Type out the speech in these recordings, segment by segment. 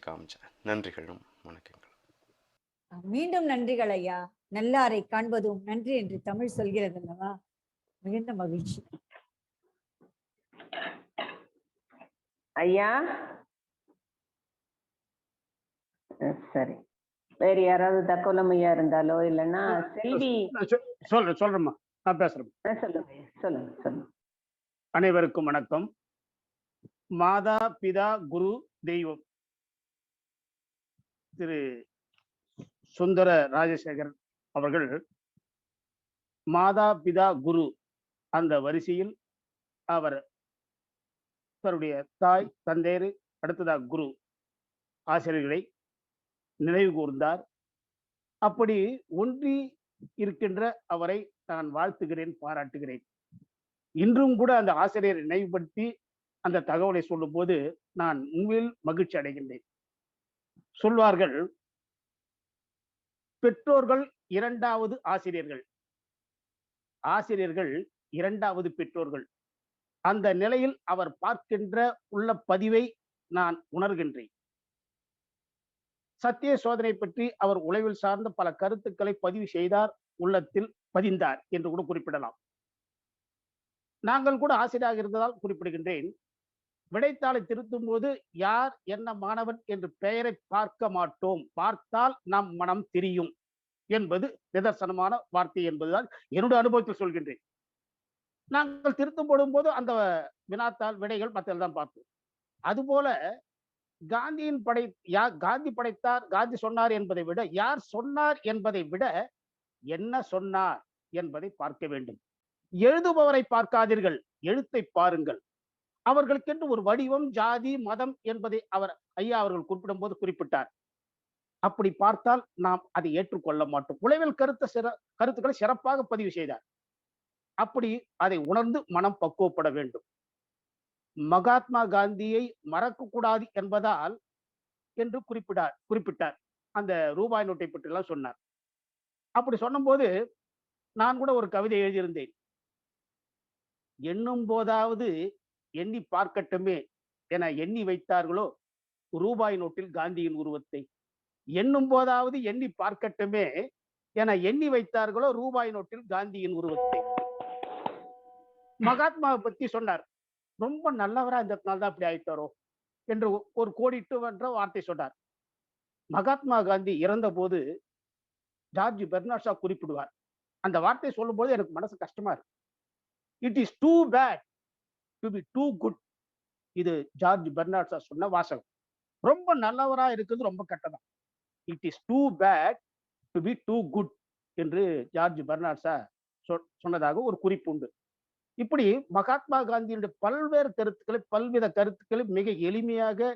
காமிச்சேன். நன்றிகளும் வணக்கங்கள். மீண்டும் நன்றிகள் ஐயா. நல்லாரை காண்பதும் நன்றி என்று தமிழ் சொல்கிறது அல்லவா? மிகுந்த மகிழ்ச்சி. ஐயா சரி, வேற யாராவது தக்கோலம் ஐயா இருந்தாலோ இல்லைன்னா செல்வி சொல்றேம்மா, நான் பேசுறேன். சொல்லுங்க. அனைவருக்கும் வணக்கம். மாதா பிதா குரு தெய்வம் திரு சுந்தர ராஜசேகர் அவர்கள் மாதா பிதா குரு அந்த வரிசையில் அவர் தன்னுடைய தாய் தந்தையர் அடுத்ததாக குரு ஆசிரியர்களை நினைவு கூர்ந்தார். அப்படி ஒன்றி இருக்கின்ற அவரை நான் வாழ்த்துகிறேன், பாராட்டுகிறேன். இன்றும் கூட அந்த ஆசிரியரை நினைவுபடுத்தி அந்த தகவலை சொல்லும் போது நான் உண்மையில் மகிழ்ச்சி அடைகின்றேன். சொல்வார்கள், பெற்றோர்கள் இரண்டாவது ஆசிரியர்கள், ஆசிரியர்கள் இரண்டாவது பெற்றோர்கள். அந்த நிலையில் அவர் பார்க்கின்ற உள்ள பதிவை நான் உணர்கின்றேன். சத்திய சோதனை பற்றி அவர் உளவில் சார்ந்த பல கருத்துக்களை பதிவு செய்தார், உள்ளத்தில் பதிந்தார் என்று கூட குறிப்பிடலாம். நாங்கள் கூட ஆசிரியராக இருந்ததால் குறிப்பிடுகின்றேன். விடைத்தாளை திருத்தும் போது யார் என்ன மாணவன் என்று பெயரை பார்க்க மாட்டோம், பார்த்தால் நம் மனம் தெரியும் என்பது நிதர்சனமான வார்த்தை என்பதுதான் என்னுடைய அனுபவத்தில் சொல்கின்றேன். நாங்கள் திருத்தம் போடும் போது அந்த வினாத்தாள் விடைகள் மற்றதான் பார்த்தோம். அதுபோல காந்தியின் காந்தி படைத்தார், காந்தி சொன்னார் என்பதை விட யார் சொன்னார் என்பதை விட என்ன சொன்னார் என்பதை பார்க்க வேண்டும். எழுதுபவரை பார்க்காதீர்கள், எழுத்தை பாருங்கள். அவர்களுக்கென்று ஒரு வடிவம், ஜாதி, மதம் என்பதை அவர் ஐயா அவர்கள் குறிப்பிடும் போது குறிப்பிட்டார். அப்படி பார்த்தால் நாம் அதை ஏற்றுக்கொள்ள மாட்டோம். உளவியல் கருத்துக்களை சிறப்பாக பதிவு செய்தார். அப்படி அதை உணர்ந்து மனம் பக்குவப்பட வேண்டும். மகாத்மா காந்தியை மறக்க கூடாது என்பதால் என்று குறிப்பிட்டார். அந்த ரூபாய் நோட்டை பற்றி எல்லாம் சொன்னார். அப்படி சொன்னபோது நான் கூட ஒரு கவிதை எழுதியிருந்தேன். எண்ணும் போதாவது எண்ணி பார்க்கட்டுமே என எண்ணி வைத்தார்களோ ரூபாய் நோட்டில் காந்தியின் உருவத்தை. எண்ணும் போதாவது எண்ணி பார்க்கட்டுமே என எண்ணி வைத்தார்களோ ரூபாய் நோட்டில் காந்தியின் உருவத்தை. மகாத்மாவை பத்தி சொன்னார். ரொம்ப நல்லவரா இருந்ததுனால தான் அப்படி ஆயிட்டாரோ என்று ஒரு கோடிட்டு என்ற வார்த்தை சொன்னார். மகாத்மா காந்தி இறந்த போது ஜார்ஜ் பெர்னார்ட் ஷா குறிப்பிடுவார். அந்த வார்த்தை சொல்லும் போது எனக்கு மனசு கஷ்டமா இருக்கு. It is too bad to be too good. இது ஜார்ஜ் பெர்னார்ட் ஷா சொன்ன வாசகம். ரொம்ப நல்லவரா இருக்கிறது ரொம்ப கெட்டதான். It is too bad to be too good என்று ஜார்ஜ் பெர்னார்ட் ஷா சொன்னதாக ஒரு குறிப்பு உண்டு. இப்படி மகாத்மா காந்தியுடைய பல்வேறு கருத்துக்களை, பல்வித கருத்துக்களை மிக எளிமையாக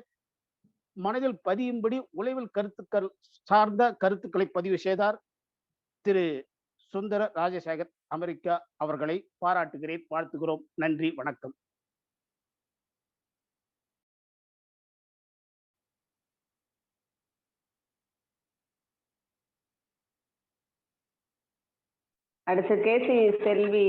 மனதில் பதியும்படி உளவியல் கருத்துக்கள் சார்ந்த கருத்துக்களை பதிவு செய்தார் திரு சுந்தர ராஜசேகர் அமெரிக்கா அவர்களை பாராட்டுகிறேன், வாழ்த்துகிறோம். நன்றி, வணக்கம். அடுத்து கேசி செல்வி